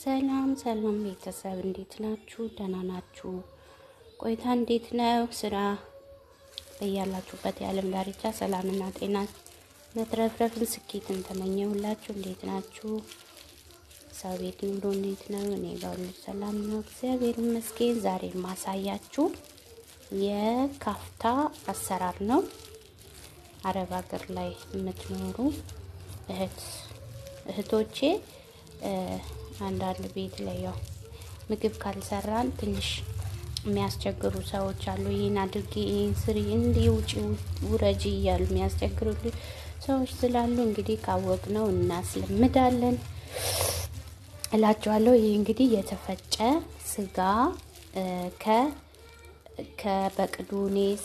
ሰላም ሰላም ቤተሰብ እንዴት ናችሁ? ደህና ናችሁ? ቆይታ እንዴት ነው? ስራ በያላችሁበት የዓለም ዳርቻ ሰላምና ጤና መትረፍረፍን ስኬትን ተመኘሁላችሁ። እንዴት ናችሁ? ሰው ቤት ኑሮ እንዴት ነው? እኔ ጋር ሁሉ ሰላም ነው፣ እግዚአብሔር ይመስገን። ዛሬ ማሳያችሁ የካፍታ አሰራር ነው። አረብ ሀገር ላይ የምትኖሩ እህቶቼ አንዳንድ ቤት ላይ ያው ምግብ ካልሰራን ትንሽ የሚያስቸግሩ ሰዎች አሉ። ይሄን አድርጊ፣ ይሄን ስሪ፣ እንዲህ ውጪ ውረጂ እያሉ የሚያስቸግሩ ሰዎች ስላሉ እንግዲህ ካወቅነው እናስለምዳለን እላችኋለሁ። ይሄ እንግዲህ የተፈጨ ስጋ ከበቅዱኔስ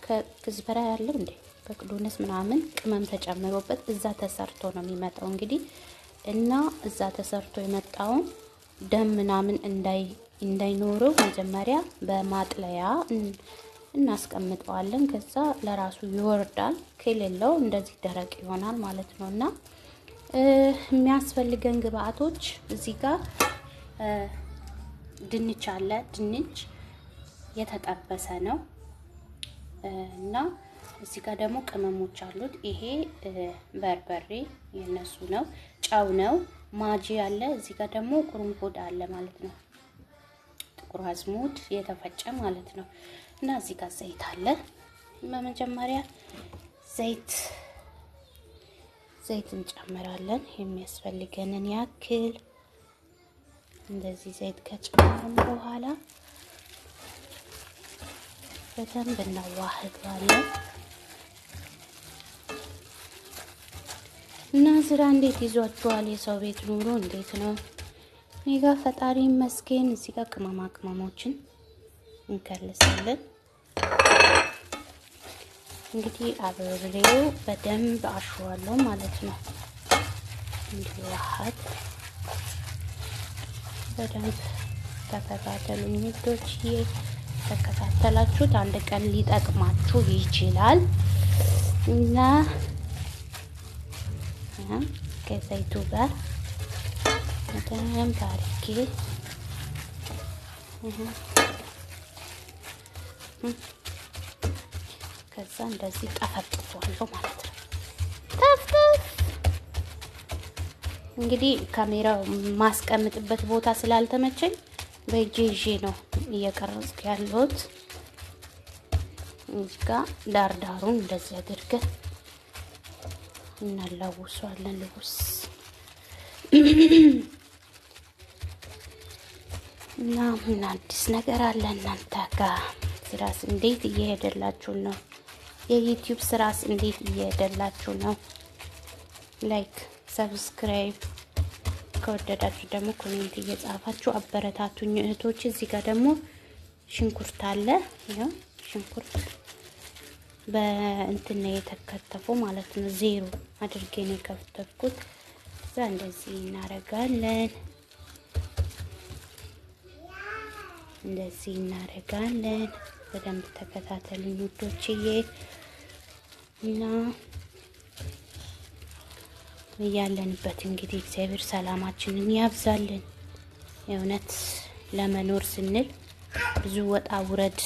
ከክዝበራ ያለው እንዴ በቅዱኔስ ምናምን ቅመም ተጨምሮበት እዛ ተሰርቶ ነው የሚመጣው እንግዲህ እና እዛ ተሰርቶ የመጣውን ደም ምናምን እንዳይኖረው መጀመሪያ በማጥለያ እናስቀምጠዋለን። ከዛ ለራሱ ይወርዳል። ከሌለው እንደዚህ ደረቅ ይሆናል ማለት ነው። እና የሚያስፈልገን ግብአቶች እዚህ ጋር ድንች አለ። ድንች የተጠበሰ ነው እና እዚህ ጋር ደግሞ ቅመሞች አሉት። ይሄ በርበሬ የነሱ ነው። ጨው ነው። ማጂ አለ። እዚህ ጋር ደግሞ ቁርንፉድ አለ ማለት ነው። ጥቁር አዝሙድ የተፈጨ ማለት ነው። እና እዚህ ጋር ዘይት አለ። በመጀመሪያ ዘይት እንጨምራለን የሚያስፈልገንን ያክል። እንደዚህ ዘይት ከጨመርን በኋላ በደንብ እናዋህዳለን። እና ስራ እንዴት ይዟችኋል? የሰው ቤት ኑሮ እንዴት ነው? እኔ ጋር ፈጣሪ ይመስገን። እዚህ ጋር ቅመማ ቅመሞችን እንከልሳለን። እንግዲህ አብሬው በደንብ አሸዋለሁ ማለት ነው። እንዲዋሃድ በደንብ ተከታተሉኝ ውዶችዬ። ተከታተላችሁት አንድ ቀን ሊጠቅማችሁ ይችላል። እና ከዘይቱ ጋር በደንብ አድርጌ ከዛ እንደዚህ ጠፈጥፈዋለሁ ማለት ነው። ጠፍጥፍ እንግዲህ ካሜራው ማስቀምጥበት ቦታ ስላልተመቸኝ በእጄ ይዤ ነው እየቀረጽኩ ያለሁት። እዚህ ጋር ዳርዳሩን እንደዚህ አድርገን እናላውሰዋለን። ልውስ እና ምን አዲስ ነገር አለ እናንተ ጋር? ስራስ እንዴት እየሄደላችሁ ነው? የዩቲዩብ ስራስ እንዴት እየሄደላችሁ ነው? ላይክ፣ ሰብስክራይብ ከወደዳችሁ ደግሞ ኮሜንት እየጻፋችሁ አበረታቱኝ እህቶች። እዚህ ጋር ደግሞ ሽንኩርት አለ። ይሄው ሽንኩርት በእንትን ነው የተከተፈው ማለት ነው። ዜሮ አድርጌ ነው የከተፍኩት። እዛ እንደዚህ እናረጋለን። በደንብ ተከታተሉኝ ውዶችዬ። እና ያለንበት እንግዲህ እግዚአብሔር ሰላማችንን ያብዛልን። የእውነት ለመኖር ስንል ብዙ ወጣ ውረድ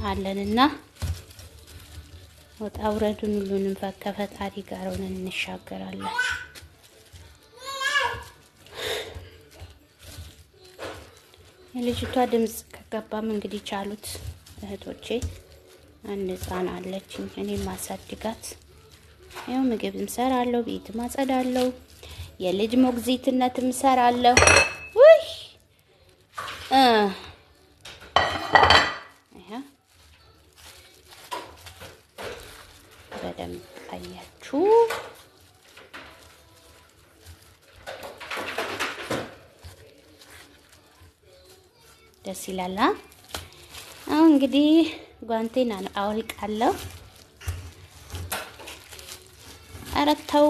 አለንና ወጣ ውረዱን ሁሉንም ከፈጣሪ ጋር ሆነን እንሻገራለን። የልጅቷ ድምጽ ከገባም እንግዲህ ቻሉት እህቶቼ። አንድ ህፃን አለችኝ እኔም ማሳድጋት። ያው ምግብ እንሰራለሁ፣ ቤት ማጸዳለሁ፣ የልጅ ሞግዚትነትም እሰራለሁ። ውይ በደንብ አያችሁ። ደስ ይላል። አሁን እንግዲህ ጓንቴን አወልቃለሁ። ኧረ ተው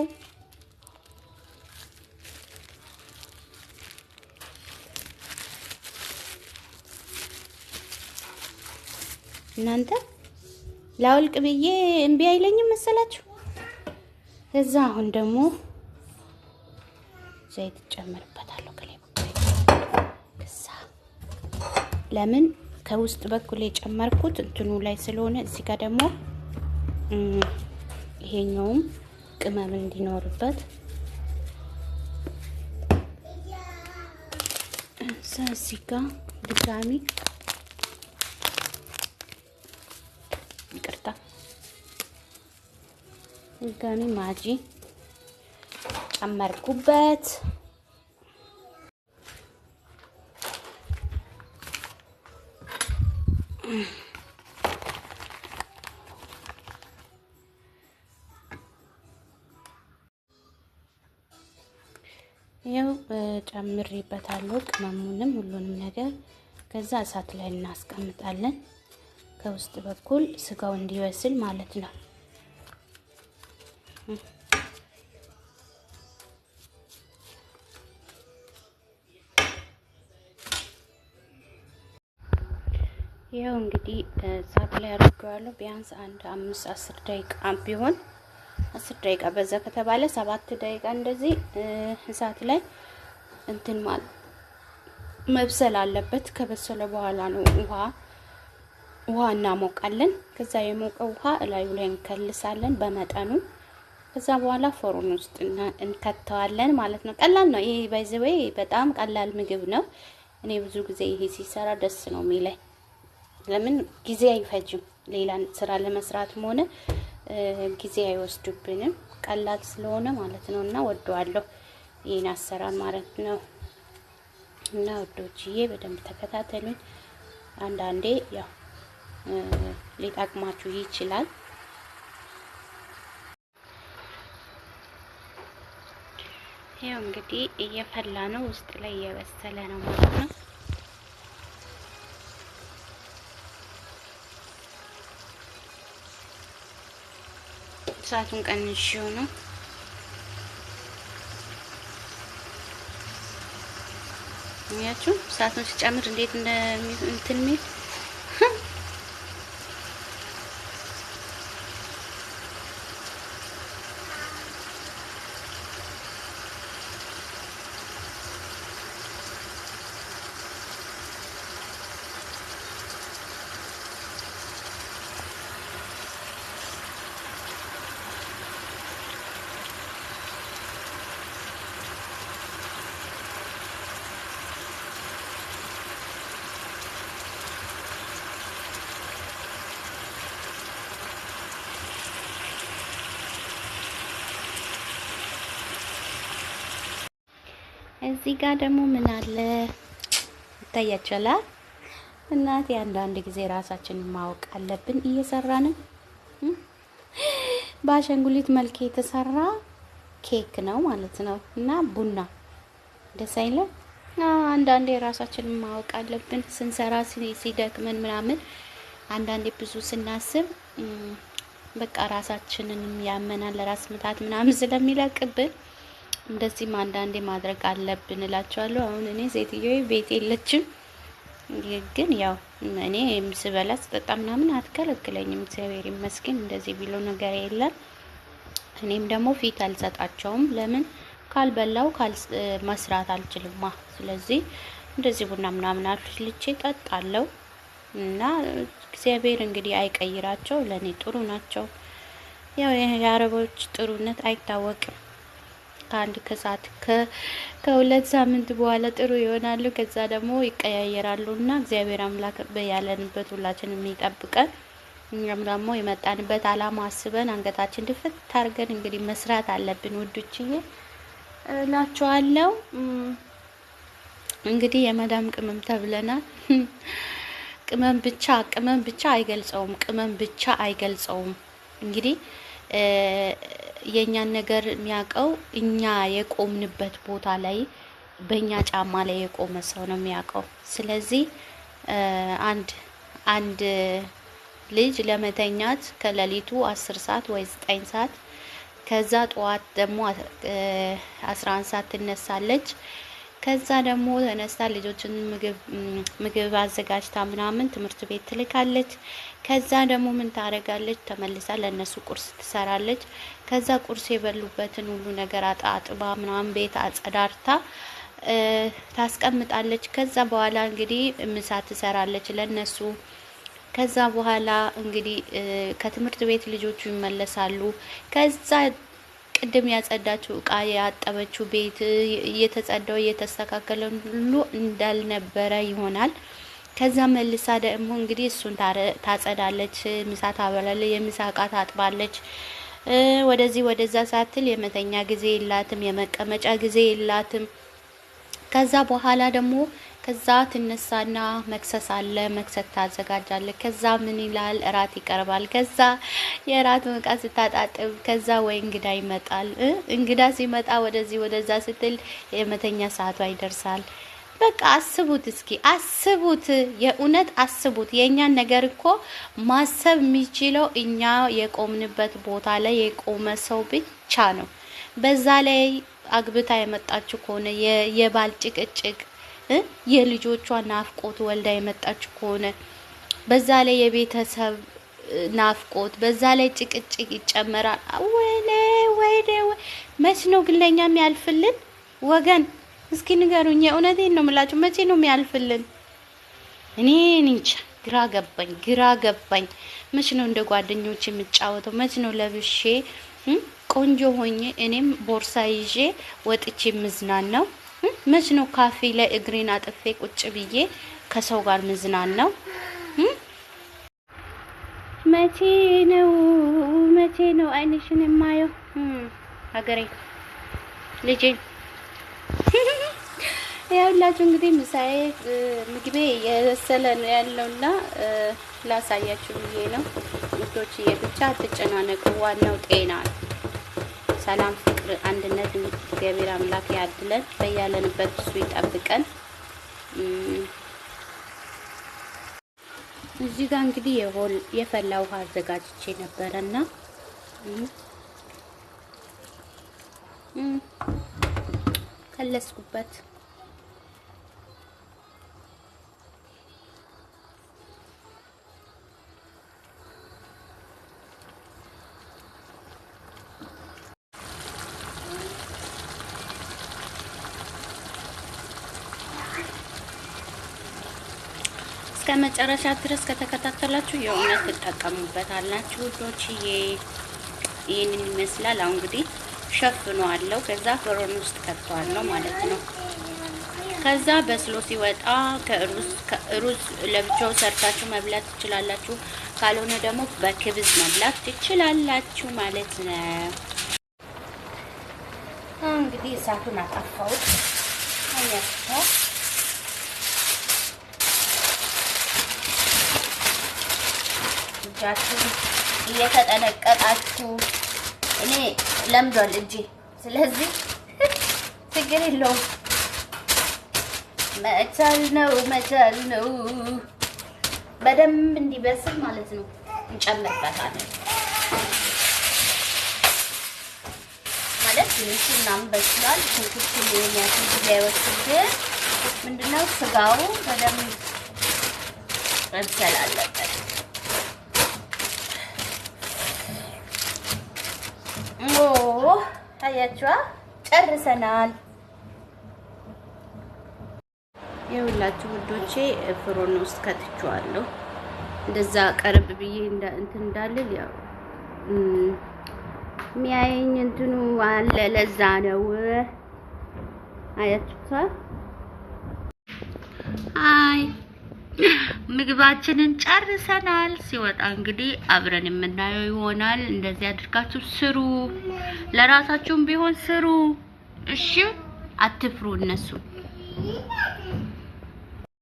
እናንተ። ላውልቅ ብዬ እምቢ አይለኝም መሰላችሁ። ከዛ አሁን ደግሞ ዘይት ጨምርበታለሁ ከላይ በኩል ከዛ ለምን ከውስጥ በኩል የጨመርኩት እንትኑ ላይ ስለሆነ እዚህ ጋር ደግሞ ይሄኛውም ቅመም እንዲኖርበት እዚህ ጋር ድጋሚ ይቅርታ ድጋሚ ማጂ ጨመርኩበት። ያው ጨምሬበታለሁ ቅመሙንም ሁሉንም ነገር። ከዛ እሳት ላይ እናስቀምጣለን ከውስጥ በኩል ስጋው እንዲበስል ማለት ነው። ያው እንግዲህ እሳት ላይ አድርገዋለሁ ቢያንስ አንድ 5-10 ደቂቃ ቢሆን 10 ደቂቃ በዛ ከተባለ 7 ደቂቃ እንደዚህ እሳት ላይ እንትን ማለት መብሰል አለበት። ከበሰለ በኋላ ነው ውሃ እናሞቃለን። ከዛ የሞቀ ውሃ እላዩ ላይ እንከልሳለን በመጠኑ። ከዛ በኋላ ፎርኖ ውስጥ እንከተዋለን ማለት ነው። ቀላል ነው ይሄ ባይዘዌይ በጣም ቀላል ምግብ ነው። እኔ ብዙ ጊዜ ይሄ ሲሰራ ደስ ነው የሚለኝ። ለምን ጊዜ አይፈጅም። ሌላ ስራ ለመስራትም ሆነ ጊዜ አይወስዱብንም ቀላል ስለሆነ ማለት ነው። እና ወደዋለሁ ይሄን አሰራር ማለት ነው። እና ወዶችዬ በደንብ ተከታተሉኝ። አንዳንዴ ያው ሊጠቅማችሁ ይችላል። ያው እንግዲህ እየፈላ ነው፣ ውስጥ ላይ እየበሰለ ነው ማለት ነው። እሳቱን ቀንሼው ነው። ያችሁ እሳቱን ሲጨምር እንዴት እንትን ሚል እዚህ ጋር ደግሞ ምን አለ ይታያችኋል። እናቴ አንዳንድ ጊዜ ራሳችንን ማወቅ አለብን። እየሰራን በአሻንጉሊት መልክ የተሰራ ኬክ ነው ማለት ነው። እና ቡና ደስ አይልም? አንዳንዴ ራሳችንን ማወቅ አለብን። ስንሰራ ሲደክመን ምናምን አንዳንዴ ብዙ ስናስብ በቃ ራሳችንን ያመናል፣ ራስ ምታት ምናምን ስለሚለቅብን እንደዚህም አንዳንዴ ማድረግ አለብን እላቸዋለሁ። አሁን እኔ ሴትዮዬ ቤት የለችም፣ ግን ያው እኔ ስበላ ስጠጣ ምናምን አትከለክለኝም። እግዚአብሔር ይመስገን እንደዚህ ቢሎ ነገር የለም። እኔም ደግሞ ፊት አልሰጣቸውም። ለምን ካልበላው መስራት አልችልማ። ስለዚህ እንደዚህ ቡና ምናምን አፍልቼ ጠጣለሁ። እና እግዚአብሔር እንግዲህ አይቀይራቸው፣ ለኔ ጥሩ ናቸው። ያው የአረቦች ጥሩነት አይታወቅም። ከአንድ ከሁለት ሳምንት በኋላ ጥሩ ይሆናሉ፣ ከዛ ደግሞ ይቀያየራሉ። እና እግዚአብሔር አምላክ በያለንበት ሁላችንም ይጠብቀን። እኛም ደግሞ የመጣንበት አላማ አስበን አንገታችን ድፍት ታርገን እንግዲህ መስራት አለብን ውዶችዬ እላችኋለሁ። እንግዲህ የመዳም ቅመም ተብለናል። ቅመም ብቻ አይገልጸውም። እንግዲህ የኛን ነገር የሚያውቀው እኛ የቆምንበት ቦታ ላይ በእኛ ጫማ ላይ የቆመ ሰው ነው የሚያውቀው። ስለዚህ አንድ ልጅ ለመተኛት ከሌሊቱ 10 ሰዓት ወይ 9 ሰዓት ከዛ ጠዋት ደግሞ 11 ሰዓት ትነሳለች። ከዛ ደግሞ ተነስታ ልጆችን ምግብ አዘጋጅታ ምናምን ትምህርት ቤት ትልካለች። ከዛ ደግሞ ምን ታረጋለች? ተመልሳ ለነሱ ቁርስ ትሰራለች። ከዛ ቁርስ የበሉበትን ሁሉ ነገር አጣጥባ ምናምን ቤት አጸዳርታ ታስቀምጣለች። ከዛ በኋላ እንግዲህ ምሳ ትሰራለች ለነሱ። ከዛ በኋላ እንግዲህ ከትምህርት ቤት ልጆቹ ይመለሳሉ። ከዛ ቅድም ያጸዳችው እቃ ያጠበችው ቤት እየተጸዳው እየተስተካከለ ሁሉ እንዳልነበረ ይሆናል። ከዛ መልሳ ደግሞ እንግዲህ እሱን ታጸዳለች፣ ምሳ ታበላለች፣ የምሳ እቃ ታጥባለች። ወደዚህ ወደዛ ሳትል የመተኛ ጊዜ የላትም፣ የመቀመጫ ጊዜ የላትም። ከዛ በኋላ ደግሞ ከዛ ትነሳና መክሰስ አለ፣ መክሰስ ታዘጋጃለች። ከዛ ምን ይላል? እራት ይቀርባል። ከዛ የራት ዕቃ ስታጣጥብ ከዛ ወይ እንግዳ ይመጣል። እንግዳ ሲመጣ ወደዚህ ወደዛ ስትል የመተኛ ሰዓቷ ይደርሳል። በቃ አስቡት እስኪ አስቡት፣ የእውነት አስቡት። የእኛን ነገር እኮ ማሰብ የሚችለው እኛ የቆምንበት ቦታ ላይ የቆመ ሰው ብቻ ነው። በዛ ላይ አግብታ የመጣችው ከሆነ የባል ጭቅጭቅ የልጆቿ ናፍቆት ወልዳ የመጣች ከሆነ በዛ ላይ የቤተሰብ ናፍቆት በዛ ላይ ጭቅጭቅ ይጨመራል። ወይኔ ወይኔ መቼ ነው ግን ለኛ የሚያልፍልን ወገን? እስኪ ንገሩኝ። እውነቴን ነው የምላችሁ፣ መቼ ነው የሚያልፍልን? እኔ እንጃ፣ ግራ ገባኝ። መቼ ነው እንደ ጓደኞች የምጫወተው? መቼ ነው ለብሼ ቆንጆ ሆኜ እኔም ቦርሳ ይዤ ወጥቼ ምዝናናው? መቼ ነው ካፌ ላይ እግሬን አጥፌ ቁጭ ብዬ ከሰው ጋር ምዝናናው? መቼ ነው አይንሽን የማየው? ሀገሬ ልጄ ያውላችሁ እንግዲህ ምሳዬ ምግቤ የበሰለ ነው ያለውና ላሳያችሁ ብዬ ነው። ልጆችዬ ብቻ አትጨናነቁ፣ ዋናው ጤና ነው። ሰላም፣ ፍቅር፣ አንድነት እግዚአብሔር አምላክ ያድለን። በያለንበት እሱ ይጠብቀን። እዚህ ጋር እንግዲህ የፈላ ውሃ አዘጋጅቼ ነበረና ከለስኩበት። እስከ መጨረሻ ድረስ ከተከታተላችሁ የእውነት ትጠቀሙበታላችሁ ውዶችዬ። ይሄንን ይመስላል። አሁን እንግዲህ ሸፍነዋለሁ። ከዛ ፍሮን ውስጥ ከተዋለሁ ማለት ነው። ከዛ በስሎ ሲወጣ ከሩዝ ለብቻው ሰርታችሁ መብላት ትችላላችሁ። ካልሆነ ደግሞ በክብዝ መብላት ትችላላችሁ ማለት ነው። እንግዲህ እሳቱን አጣፋሁት። አያችሁ እጃችሁ እየተጠነቀቃችሁ። እኔ ለምዷል እጄ፣ ስለዚህ ችግር የለውም። መቻል ነው በደንብ እንዲበስል ማለት ነው። እንጨምርበታለን ማለት ትንሽ ምናምን በስሏል። ሽንኩርቱ የሚያስል ጊዜ አይወስድ፣ ግን ምንድነው ስጋው በደንብ መብሰል አለበት። ታያችኋ፣ ጨርሰናል። የሁላችሁ ውዶቼ ፍሮን ውስጥ ከትቼዋለሁ። እንደዛ ቀረብ ብዬ እንትን እንዳልል ያው ሚያየኝ እንትኑ አለ፣ ለዛ ነው። አያችሁታ። አይ ምግባችንን ጨርሰናል። ሲወጣ እንግዲህ አብረን የምናየው ይሆናል። እንደዚህ አድርጋችሁ ስሩ፣ ለራሳችሁም ቢሆን ስሩ። እሺ፣ አትፍሩ እነሱ